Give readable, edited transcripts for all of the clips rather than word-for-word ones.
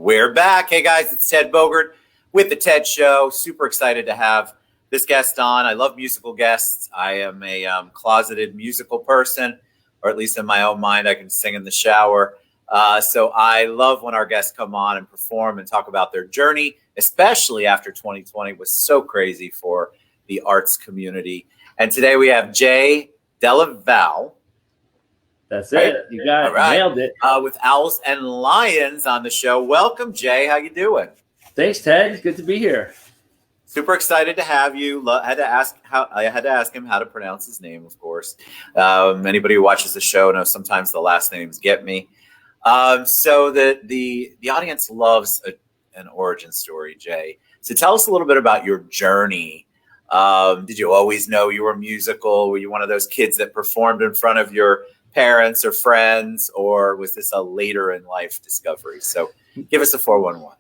We're back. Hey guys, it's Ted Bogert with The Ted Show. Super excited to have this guest on. I love musical guests. I am a closeted musical person, or at least in my own mind, I can sing in the shower. So I love when our guests come on and perform and talk about their journey, especially after 2020 was so crazy for the arts community. And today we have Jay Della Valle. That's right. It. You got it. Right. Nailed it. With Owls and Lions on the show. Welcome, Jay. How you doing? Thanks, Ted. Good to be here. Super excited to have you. I had to ask him how to pronounce his name, of course. Anybody who watches the show knows sometimes the last names get me. So the audience loves an origin story, Jay. So tell us a little bit about your journey. Did you always know you were musical? Were you one of those kids that performed in front of your parents or friends, or was this a later in life discovery? So give us a 411.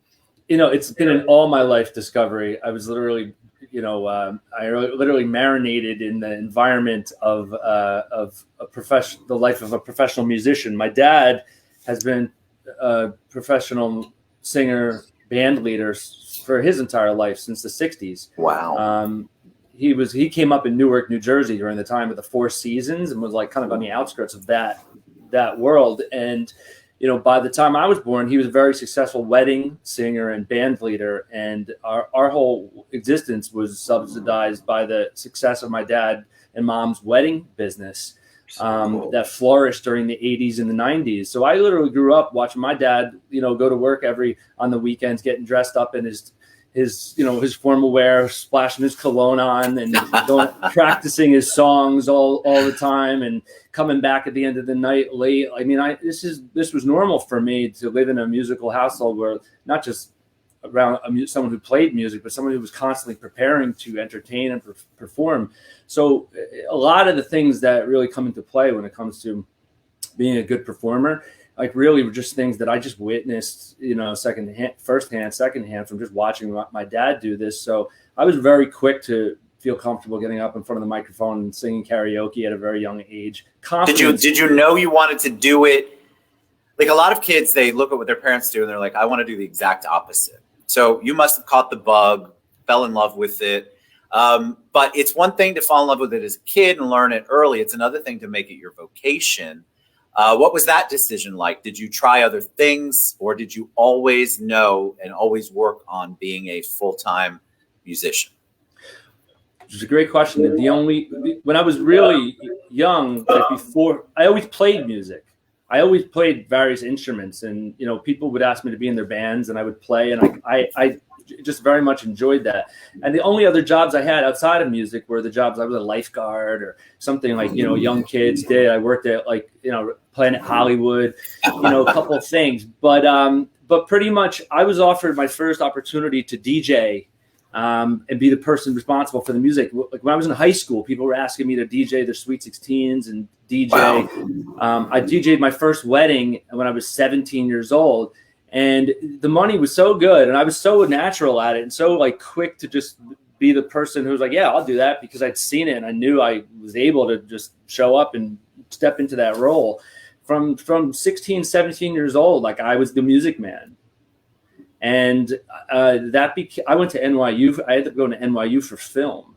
It's been an all my life discovery. I was literally, I literally marinated in the environment of the life of a professional musician. My dad has been a professional singer, band leader for his entire life since the 60s. Wow. He came up in Newark, New Jersey during the time of the Four Seasons and was like kind of on the outskirts of that world. And, by the time I was born, he was a very successful wedding singer and band leader. And our whole existence was subsidized by the success of my dad and mom's wedding business that flourished during the 80s and the 90s. So I literally grew up watching my dad, go to work on the weekends, getting dressed up in his formal wear, splashing his cologne on and practicing his songs all the time and coming back at the end of the night late. I mean, this was normal for me to live in a musical household where not just around someone who played music, but someone who was constantly preparing to entertain and perform. So a lot of the things that really come into play when it comes to being a good performer, like really were just things that I just witnessed, firsthand, secondhand from just watching my dad do this. So I was very quick to feel comfortable getting up in front of the microphone and singing karaoke at a very young age. Did you know you wanted to do it? Like a lot of kids, they look at what their parents do and they're like, I want to do the exact opposite. So you must have caught the bug, fell in love with it. But it's one thing to fall in love with it as a kid and learn it early. It's another thing to make it your vocation. What was that decision like? Did you try other things, or did you always know and always work on being a full-time musician? Which is a great question. When I was really young, before, I always played music. I always played various instruments, and people would ask me to be in their bands, and I would play, and I just very much enjoyed that. And the only other jobs I had outside of music were the jobs I was a lifeguard or something like young kids did. I worked at Planet Hollywood, a couple of things, but pretty much I was offered my first opportunity to DJ and be the person responsible for the music. Like when I was in high school, people were asking me to DJ their Sweet 16s and DJ. Wow. I DJ'd my first wedding when I was 17 years old. And the money was so good, and I was so natural at it, and so quick to just be the person who was like, yeah, I'll do that, because I'd seen it and I knew I was able to just show up and step into that role. From 16, 17 years old, I was the music man. And I went to NYU. I ended up going to NYU for film.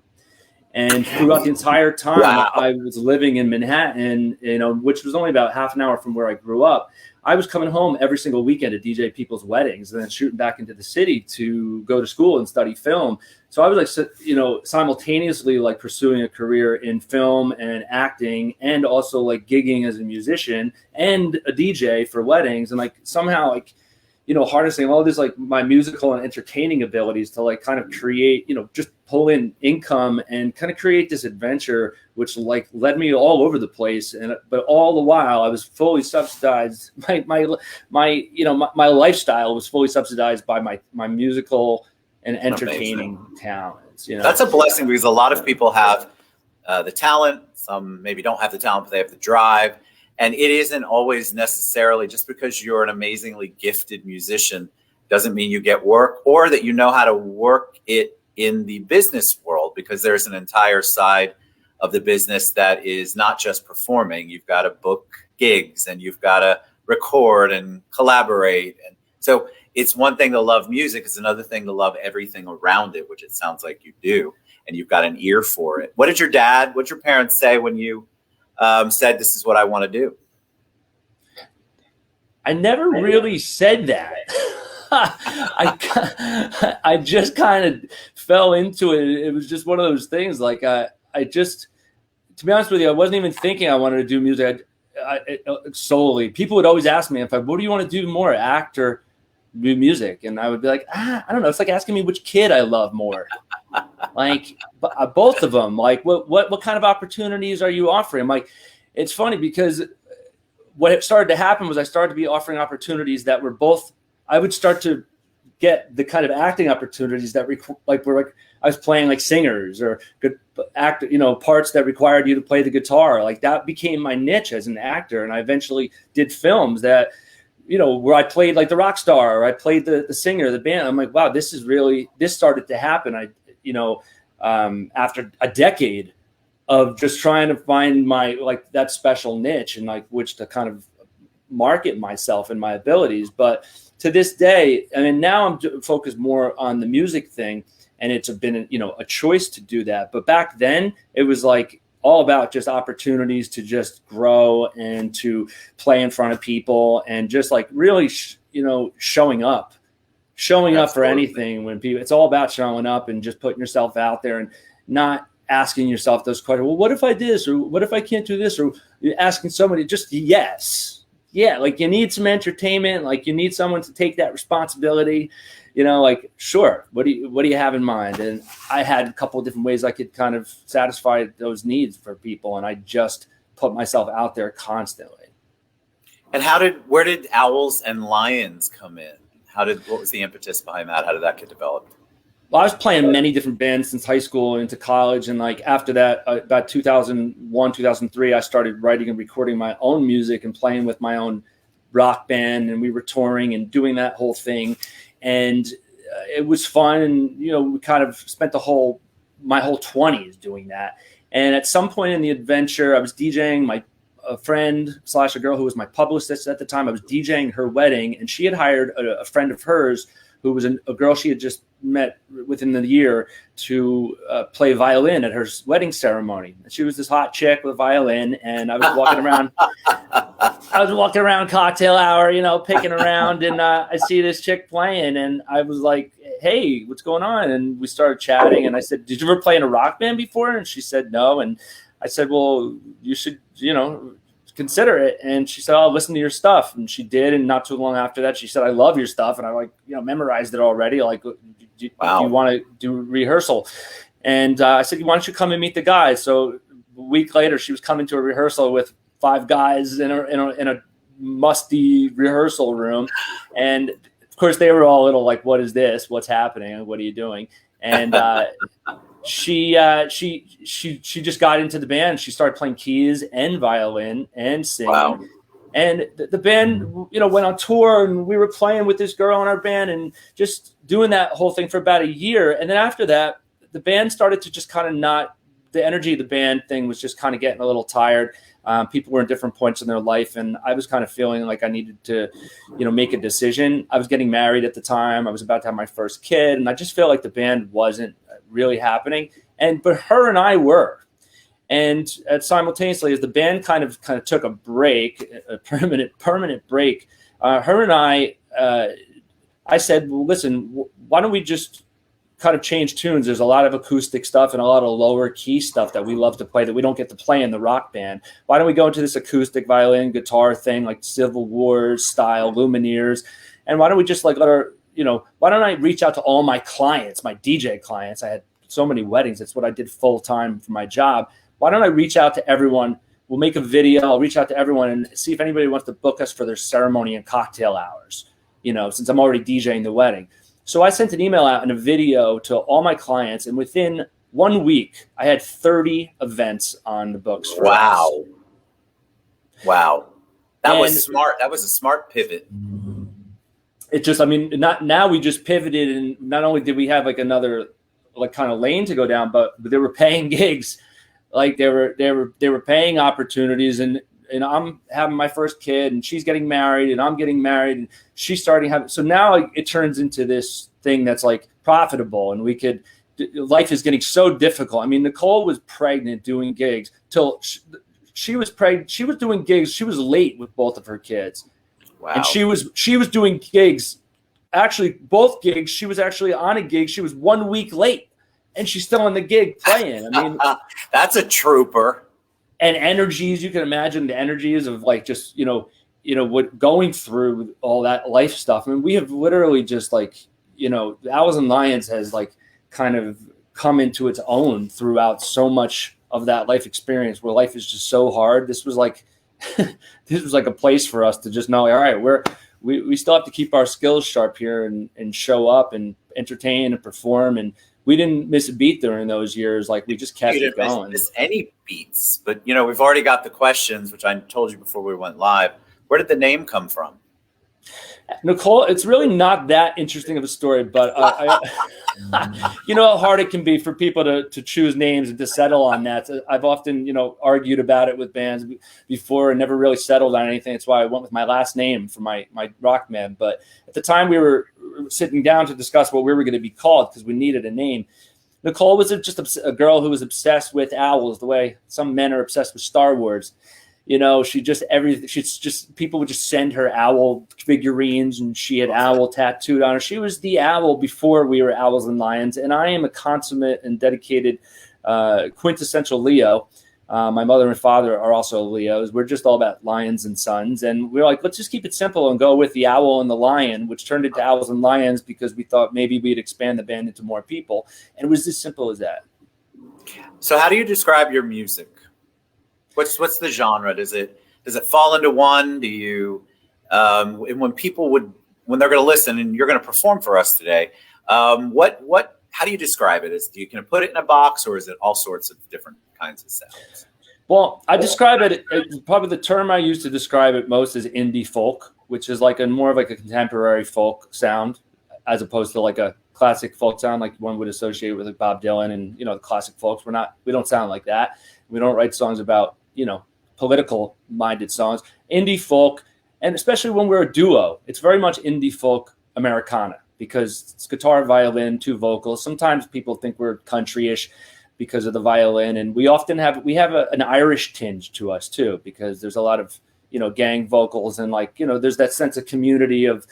And throughout the entire time, wow, I was living in Manhattan, which was only about half an hour from where I grew up. I was coming home every single weekend to DJ people's weddings and then shooting back into the city to go to school and study film. So I was simultaneously pursuing a career in film and acting, and also gigging as a musician and a DJ for weddings, and somehow harnessing all this my musical and entertaining abilities to kind of create, just pull in income and kind of create this adventure, which led me all over the place. But all the while I was fully subsidized. My lifestyle was fully subsidized by my musical and entertaining talents. That's a blessing, because a lot of people have the talent. Some maybe don't have the talent, but they have the drive. And it isn't always necessarily just because you're an amazingly gifted musician doesn't mean you get work, or that you know how to work it in the business world, because there's an entire side of the business that is not just performing. You've got to book gigs, and you've got to record and collaborate. And So it's one thing to love music, it's another thing to love everything around it, which it sounds like you do, and you've got an ear for it. What'd your parents say when you said, this is what I want to do? I never really said that. I just kind of fell into it. It was just one of those things. Like I just, to be honest with you, I wasn't even thinking I wanted to do music solely. People would always ask me, what do you want to do more, act or do music? And I would be like, I don't know. It's like asking me which kid I love more. Like both of them. Like what kind of opportunities are you offering? Like, it's funny because what started to happen was I started to be offering opportunities that were both. I would start to get the kind of acting opportunities that I was playing like singers or good actor, parts that required you to play the guitar. Like that became my niche as an actor. And I eventually did films that, where I played like the rock star, or I played the singer, the band. I'm like, wow, this started to happen. After a decade of just trying to find my, like that special niche and like which to kind of market myself and my abilities. But to this day, I mean, now I'm focused more on the music thing, and it's been, a choice to do that. But back then it was like all about just opportunities to just grow and to play in front of people and just like really, showing up for anything when people, it's all about showing up and just putting yourself out there and not asking yourself those questions. Well, what if I did this? Or what if I can't do this? Or you're asking somebody just yes. Yeah, like you need some entertainment, like you need someone to take that responsibility, like, sure, what do you have in mind? And I had a couple of different ways I could kind of satisfy those needs for people, and I just put myself out there constantly. And where did Owls and Lions come in? What was the impetus behind that? How did that get developed? Well, I was playing many different bands since high school and into college. And like after that, about 2001, 2003, I started writing and recording my own music and playing with my own rock band. And we were touring and doing that whole thing. And it was fun. And, we kind of spent my whole 20s doing that. And at some point in the adventure, I was DJing a friend / a girl who was my publicist at the time. I was DJing her wedding, and she had hired a friend of hers who was a girl she had just met within the year to play violin at her wedding ceremony. She was this hot chick with a violin, and I was walking around. Cocktail hour, picking around, and I see this chick playing, and I was like, "Hey, what's going on?" And we started chatting, and I said, "Did you ever play in a rock band before?" And she said, "No." And I said, "Well, you should, consider it." And she said, "I'll listen to your stuff." And she did. And not too long after that, she said, "I love your stuff." And I memorized it already. Like, do you want to do rehearsal? And I said, "Why don't you come and meet the guys?" So a week later, she was coming to a rehearsal with 5 guys in a musty rehearsal room. And of course they were all a little like, "What is this? What's happening? What are you doing?" And, she just got into the band. She started playing keys and violin and singing. Wow. And the band, went on tour, and we were playing with this girl in our band and just doing that whole thing for about a year. And then after that, the band started to just kind of the energy of the band thing was just kind of getting a little tired. People were in different points in their life, and I was kind of feeling like I needed to, make a decision. I was getting married at the time. I was about to have my first kid, and I just felt like the band wasn't really happening. But her and I were. And simultaneously, as the band kind of took a break, a permanent break, her and I said, "Well, listen, why don't we just kind of change tunes? There's a lot of acoustic stuff and a lot of lower key stuff that we love to play that we don't get to play in the rock band. Why don't we go into this acoustic violin guitar thing, like Civil War style Lumineers? And why don't we just like why don't I reach out to all my clients, my DJ clients? I had so many weddings. That's what I did full time for my job. Why don't I reach out to everyone? We'll make a video. I'll reach out to everyone and see if anybody wants to book us for their ceremony and cocktail hours, since I'm already DJing the wedding." So I sent an email out and a video to all my clients, and within 1 week, I had 30 events on the books. Wow. That was smart. That was a smart pivot. It just, now we just pivoted, and not only did we have like another like kind of lane to go down, but they were paying gigs. Like they were paying opportunities, and and I'm having my first kid, and she's getting married, and I'm getting married, and she's starting to have. So now it turns into this thing that's like profitable, and life is getting so difficult. I mean, Nicole was pregnant doing gigs till she was pregnant. She was doing gigs. She was late with both of her kids. Wow. And she was doing gigs. Actually, both gigs. She was actually on a gig. She was 1 week late, and she's still on the gig playing. I mean, that's a trooper. And energies, you can imagine the energies of like just what going through all that life stuff. I mean, we have literally just like the Owls and Lions has like kind of come into its own throughout so much of that life experience where life is just so hard. This was like a place for us to just know, all right, we still have to keep our skills sharp here and show up and entertain and perform. And we didn't miss a beat during those years. Like we just kept it going. Miss any beats, but we've already got the questions, which I told you before we went live. Where did the name come from? Nicole, it's really not that interesting of a story, but how hard it can be for people to choose names and to settle on that. I've often, argued about it with bands before and never really settled on anything. That's why I went with my last name for my rock band. But at the time we were sitting down to discuss what we were going to be called because we needed a name. Nicole was just a girl who was obsessed with owls, the way some men are obsessed with Star Wars. People would just send her owl figurines, and she had owl tattooed on her. She was the owl before we were Owls and Lions. And I am a consummate and dedicated quintessential Leo. My mother and father are also Leos. We're just all about lions and sons. And we're like, let's just keep it simple and go with the owl and the lion, which turned into Owls and Lions because we thought maybe we'd expand the band into more people. And it was as simple as that. So how do you describe your music? What's the genre? Does it fall into one? Do you when they're going to listen and you're going to perform for us today? How do you describe it? Can you put it in a box, or is it all sorts of different kinds of sounds? Well, I describe it. Probably the term I use to describe it most is indie folk, which is like more of like a contemporary folk sound, as opposed to like a classic folk sound like one would associate with like Bob Dylan and the classic folks. We don't sound like that. We don't write songs about political minded songs. Indie folk, and especially when we're a duo, it's very much indie folk Americana because it's guitar, violin, two vocals. Sometimes people think we're country-ish because of the violin, and we often have an Irish tinge to us too because there's a lot of gang vocals and there's that sense of community of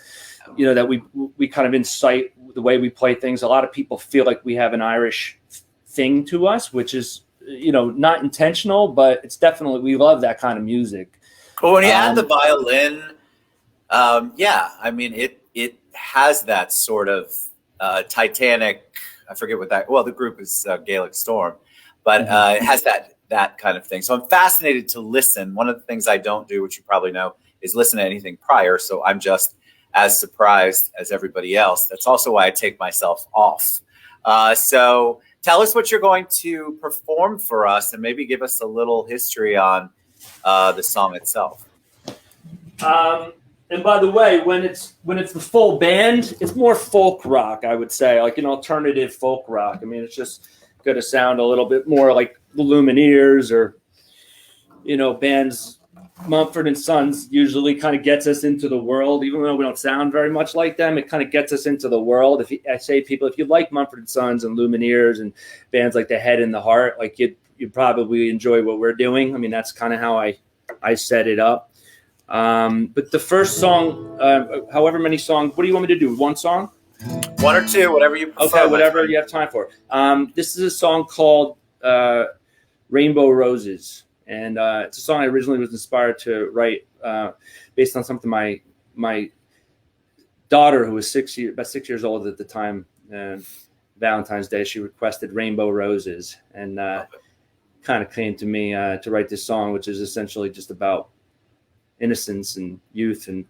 that we kind of incite the way we play things. A lot of people feel like we have an Irish thing to us, which is not intentional, but it's definitely, we love that kind of music. Well, when you add the violin, I mean, it has that sort of Titanic, I forget what that, well, the group is Gaelic Storm, but it has that kind of thing. So I'm fascinated to listen. One of the things I don't do, which you probably know, is listen to anything prior. So I'm just as surprised as everybody else. That's also why I take myself off. So tell us what you're going to perform for us, and maybe give us a little history on the song itself. And by the way, when it's the full band, it's more folk rock, I would say, like an alternative folk rock. I mean, it's just going to sound a little bit more like the Lumineers or bands. Mumford & Sons usually kind of gets us into the world, even though we don't sound very much like them. It kind of gets us into the world. I say people, if you like Mumford & Sons and Lumineers and bands like The Head and the Heart, like you'd probably enjoy what we're doing. I mean, that's kind of how I set it up. But the first song, however many songs, what do you want me to do? One song? One or two, whatever you prefer. Okay, whatever you have time for. This is a song called Rainbow Roses. And it's a song I originally was inspired to write based on something my daughter, who was about 6 years old at the time, Valentine's Day, she requested Rainbow Roses, and kind of came to me to write this song, which is essentially just about innocence and youth and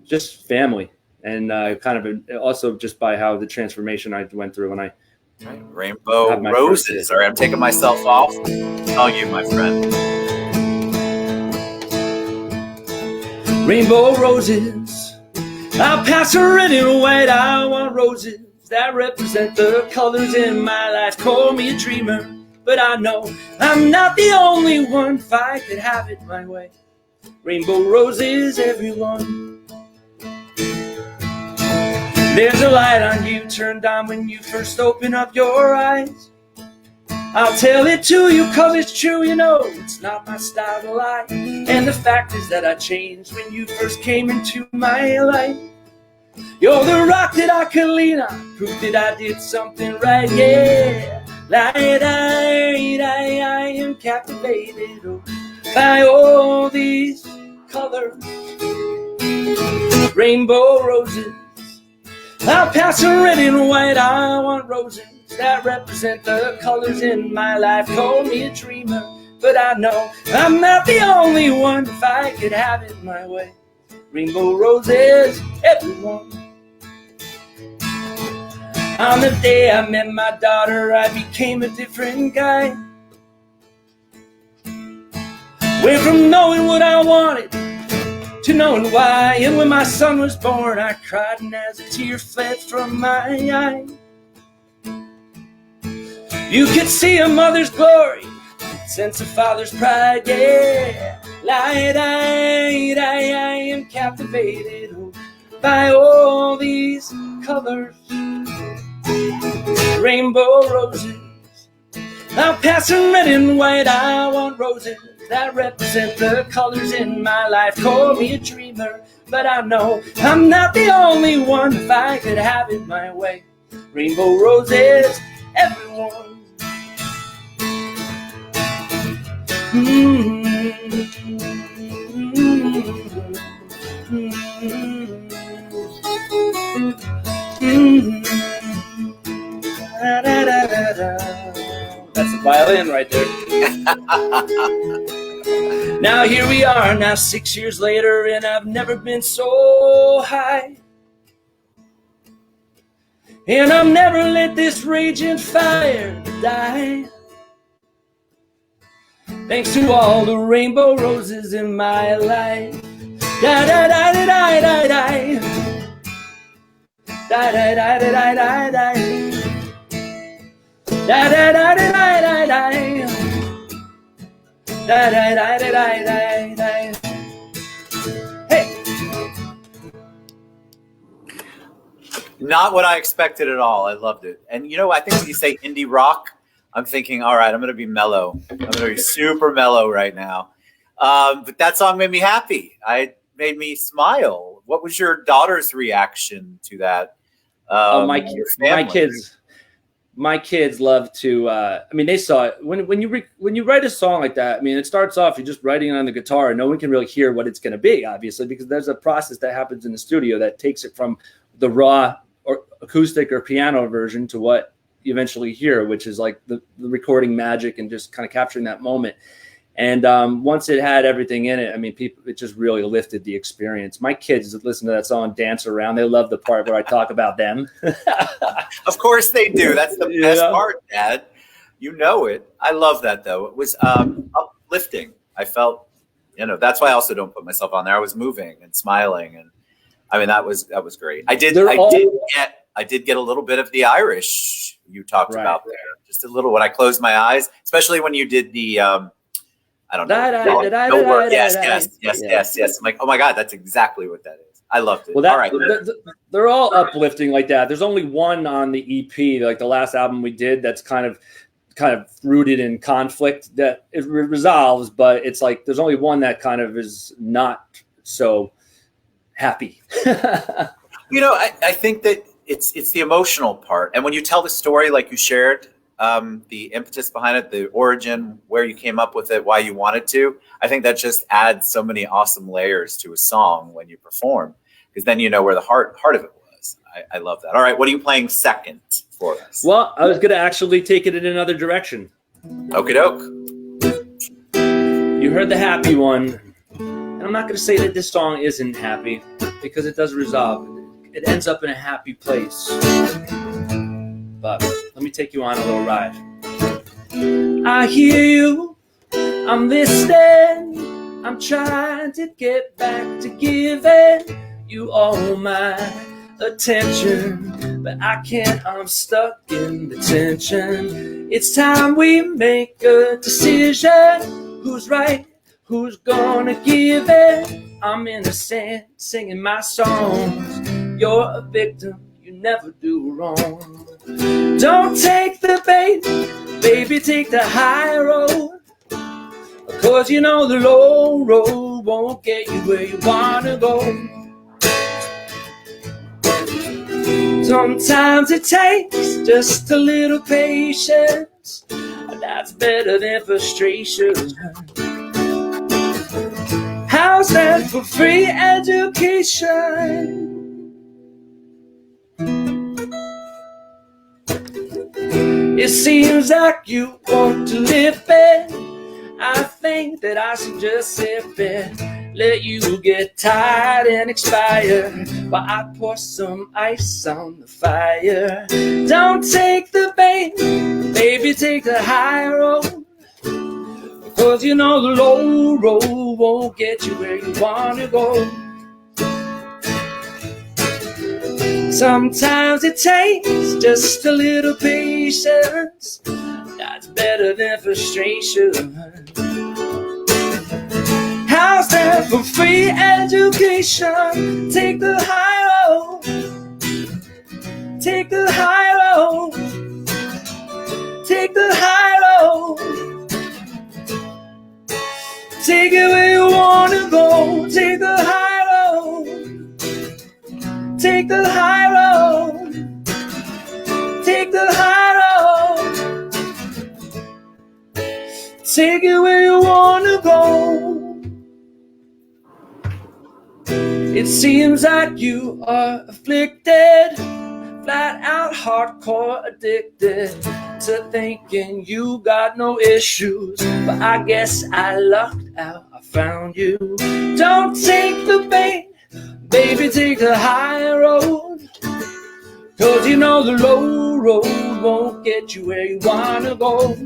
just family, and kind of also just by how the transformation I went through when I Rainbow Roses. All right, I'm taking myself off. It's all you, my friend. Rainbow roses, I'll pass her any white. I want roses that represent the colors in my life. Call me a dreamer, but I know I'm not the only one. If I could have it my way, rainbow roses, everyone. There's a light on you turned on when you first open up your eyes. I'll tell it to you 'cause it's true, you know, it's not my style to lie. And the fact is that I changed when you first came into my life. You're the rock that I could lean on, proof that I did something right, yeah. Light, I am captivated by all these colors, rainbow roses. I'll pass a red and white, I want roses that represent the colors in my life. Call me a dreamer, but I know I'm not the only one. If I could have it my way, rainbow roses, everyone. On the day I met my daughter, I became a different guy. Went from knowing what I wanted to knowing why. And when my son was born, I cried, and as a tear fled from my eye, you could see a mother's glory, sense a father's pride, yeah. Light, I am captivated by all these colors, rainbow roses. I'll pass them red and white, I want roses that represent the colors in my life. Call me a dreamer, but I know I'm not the only one. If I could have it my way, rainbow roses, everyone. That's the violin right there. Now here we are, now 6 years later, and I've never been so high. And I've never let this raging fire die. Thanks to all the rainbow roses in my life. Da da da da da da da. Da da da da da da da. Da da da da da da da. Da da da da da da da. Hey. Not what I expected at all. I loved it. And you know, I think when you say indie rock, I'm thinking, all right, I'm going to be mellow. I'm going to be super mellow right now. But that song made me happy. It made me smile. What was your daughter's reaction to that? My kids love to. I mean, they saw it when you write a song like that. I mean, it starts off you're just writing it on the guitar, and no one can really hear what it's going to be, obviously, because there's a process that happens in the studio that takes it from the raw or acoustic or piano version to what you eventually hear, which is like the recording magic and just kind of capturing that moment. And once it had everything in it, I mean, it just really lifted the experience. My kids listen to that song, dance around. They love the part where I talk about them. Of course they do. That's the best part, Dad. You know it. I love that, though. It was uplifting. I felt, that's why I also don't put myself on there. I was moving and smiling, and I mean that was great. I did get a little bit of the Irish you talked about there, just a little when I closed my eyes, especially when you did the I don't know. Yes. I'm like, oh my God, that's exactly what that is. I loved it. Well, all right. They're all uplifting like that. There's only one on the EP, like the last album we did, that's kind of rooted in conflict that it resolves, but it's like there's only one that kind of is not so happy. I think that it's the emotional part, and when you tell the story like you shared, the impetus behind it, the origin, where you came up with it, why you wanted to, I think that just adds so many awesome layers to a song when you perform, because then you know where the heart of it was. I love that. All right, what are you playing second for us? Well, I was going to actually take it in another direction. Okie doke. You heard the happy one, and I'm not going to say that this song isn't happy, because it does resolve. It ends up in a happy place. But let me take you on a little ride. I hear you, I'm listening, I'm trying to get back to giving you all my attention, but I can't, I'm stuck in the tension. It's time we make a decision. Who's right? Who's gonna give it? I'm innocent, singing my songs. You're a victim, you never do wrong. Don't take the bait, baby, take the high road. 'Cause you know the low road won't get you where you wanna go. Sometimes it takes just a little patience, and that's better than frustration. How's that for free education? It seems like you want to live it. I think that I should just sip it, let you get tired and expire, while I pour some ice on the fire. Don't take the bait, baby, take the high road. 'Cause you know the low road won't get you where you wanna go. Sometimes it takes just a little patience, that's better than frustration. How's that for free education? Take the high road. Take the high road. Take the high road. Take it where you wanna go. Take the high road. Take the high road. Take the high road. Take it where you wanna go. It seems like you are afflicted, flat out hardcore addicted to thinking you got no issues. But I guess I lucked out, I found you. Don't take the bait, baby, take the high road. 'Cause you know the low road won't get you where you wanna go.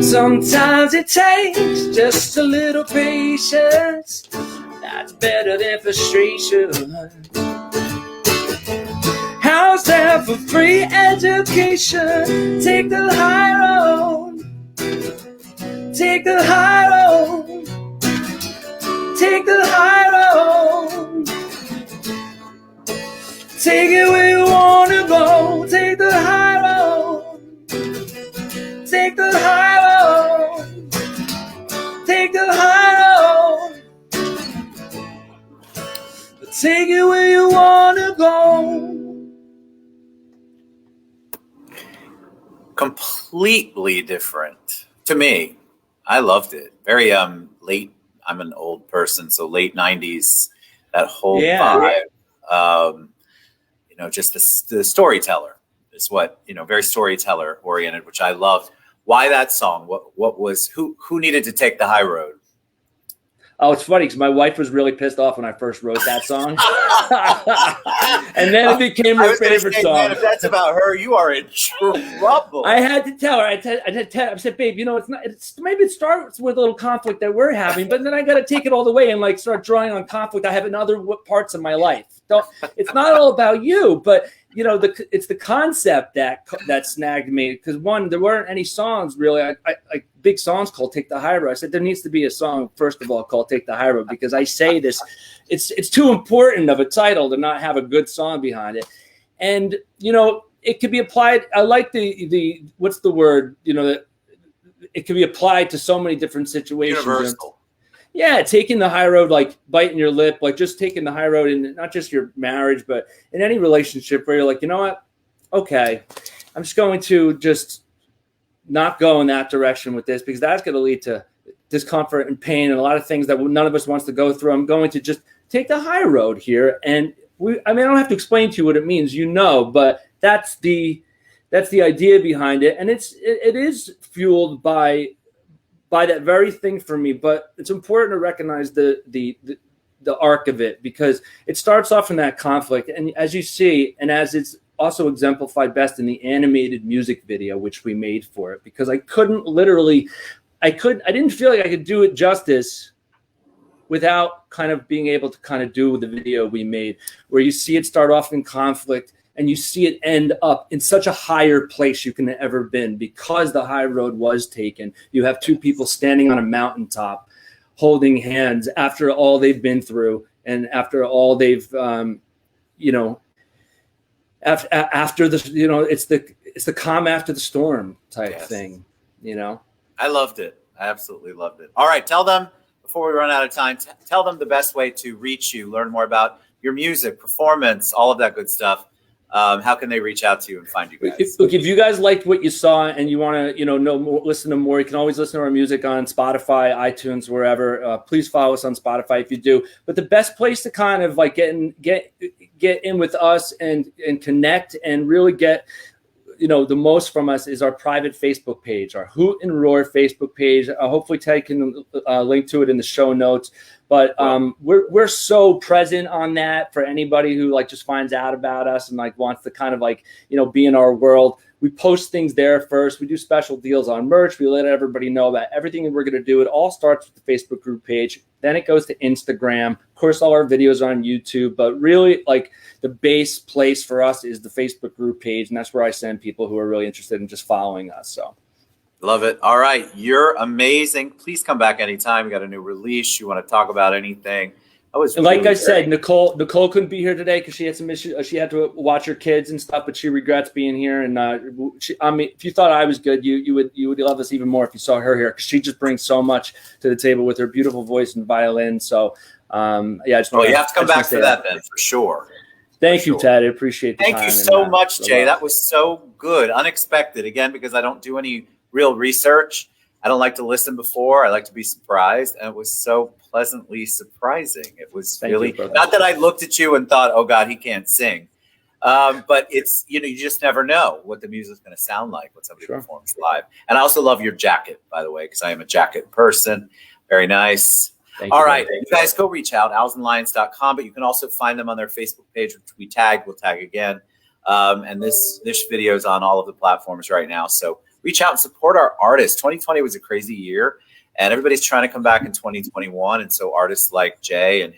Sometimes it takes just a little patience, that's better than frustration. How's that for free education? Take the high road. Take the high road. Take the high road. Take it where you wanna go. Take the high road. Take the high road. Take the high road. Take it where you wanna go. Completely different to me. I loved it. Very late. I'm an old person, so late 90s. That whole vibe. Just the storyteller is what, very storyteller oriented, which I loved. Why that song? What was who needed to take the high road? Oh, it's funny because my wife was really pissed off when I first wrote that song. And then it became her favorite song. Man, if that's about her, you are in trouble. I had to tell her. I said, babe, maybe it starts with a little conflict that we're having, but then I got to take it all the way and start drawing on conflict I have in other parts of my life. It's not all about you, but it's the concept that snagged me, because one, there weren't any songs really, big songs called "Take the High Road." I said there needs to be a song first of all called "Take the High Road," because I say this, it's too important of a title to not have a good song behind it, and it could be applied. I like the what's the word? That it can be applied to so many different situations. Universal. Yeah, taking the high road, like biting your lip, like just taking the high road in not just your marriage, but in any relationship where you're like, you know what? Okay, I'm just going to just not go in that direction with this, because that's going to lead to discomfort and pain and a lot of things that none of us wants to go through. I'm going to just take the high road here. And I don't have to explain to you what it means, but that's the idea behind it. And it is fueled by that very thing for me, but it's important to recognize the arc of it, because it starts off in that conflict, and as you see, and as it's also exemplified best in the animated music video which we made for it, because I didn't feel like I could do it justice without kind of being able to kind of do the video we made, where you see it start off in conflict and you see it end up in such a higher place you can have ever been because the high road was taken. You have two people standing on a mountaintop holding hands after all they've been through and after all they've, after the, it's the calm after the storm type thing, I loved it. I absolutely loved it. All right. Tell them, before we run out of time, tell them the best way to reach you, learn more about your music, performance, all of that good stuff. How can they reach out to you and find you guys? Look, if you guys liked what you saw and you want to, know more, listen to more, you can always listen to our music on Spotify, iTunes, wherever. Please follow us on Spotify if you do. But the best place to kind of like get in with us and connect and really get the most from us is our private Facebook page, our Hoot and Roar Facebook page. Hopefully Ted can link to it in the show notes. But we're so present on that for anybody who like just finds out about us and like wants to kind of like, be in our world. We post things there first. We do special deals on merch. We let everybody know about everything that we're going to do. It all starts with the Facebook group page. Then it goes to Instagram. Of course, all our videos are on YouTube. But really, like the base place for us is the Facebook group page. And that's where I send people who are really interested in just following us. So. Love it. All right. You're amazing. Please come back anytime. You got a new release. You want to talk about anything. I said, Nicole couldn't be here today because she had some issues. She had to watch her kids and stuff, but she regrets being here. And if you thought I was good, you would love us even more if you saw her here because she just brings so much to the table with her beautiful voice and violin. So you have to come back for that then for sure. Thank you, Ted. I appreciate the time. Thank you so much, Jay. That was so good. Unexpected. Again, because I don't do any real research. I don't like to listen before. I like to be surprised. And it was so pleasantly surprising. It was not that I looked at you and thought, oh God, he can't sing. But it's, you just never know what the music's going to sound like when somebody performs live. And I also love your jacket, by the way, because I am a jacket person. Very nice. All right. You guys go reach out, owlsandlions.com, but you can also find them on their Facebook page, which we tagged. We'll tag again. And this video is on all of the platforms right now. So reach out and support our artists. 2020 was a crazy year, and everybody's trying to come back in 2021. And so artists like Jay and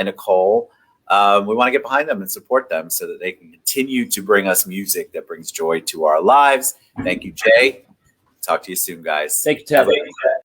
Nicole, we want to get behind them and support them so that they can continue to bring us music that brings joy to our lives. Thank you, Jay. Talk to you soon, guys. Thank you, Ted.